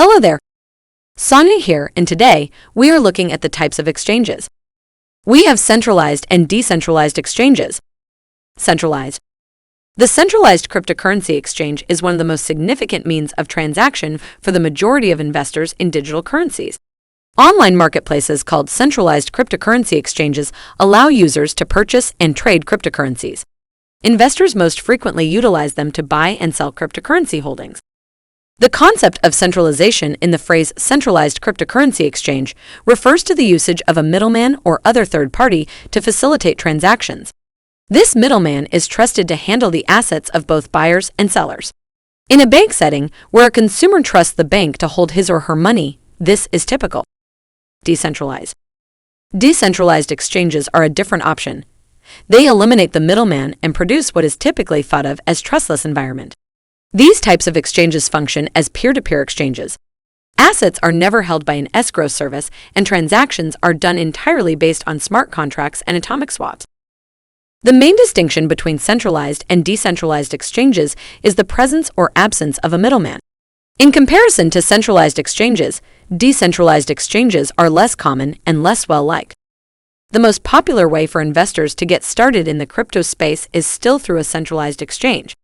Hello there. Sonia here, and today we are looking at the types of exchanges. We have centralized and decentralized exchanges. Centralized. The centralized cryptocurrency exchange is one of the most significant means of transaction for the majority of investors in digital currencies. Online marketplaces called centralized cryptocurrency exchanges allow users to purchase and trade cryptocurrencies. Investors most frequently utilize them to buy and sell cryptocurrency holdings. The concept of centralization in the phrase centralized cryptocurrency exchange refers to the usage of a middleman or other third party to facilitate transactions. This middleman is trusted to handle the assets of both buyers and sellers. In a bank setting, where a consumer trusts the bank to hold his or her money, this is typical. Decentralized. Decentralized exchanges are a different option. They eliminate the middleman and produce what is typically thought of as trustless environment. These types of exchanges function as peer-to-peer exchanges. Assets are never held by an escrow service, and transactions are done entirely based on smart contracts and atomic swaps. The main distinction between centralized and decentralized exchanges is the presence or absence of a middleman. In comparison to centralized exchanges, decentralized exchanges are less common and less well-liked. The most popular way for investors to get started in the crypto space is still through a centralized exchange.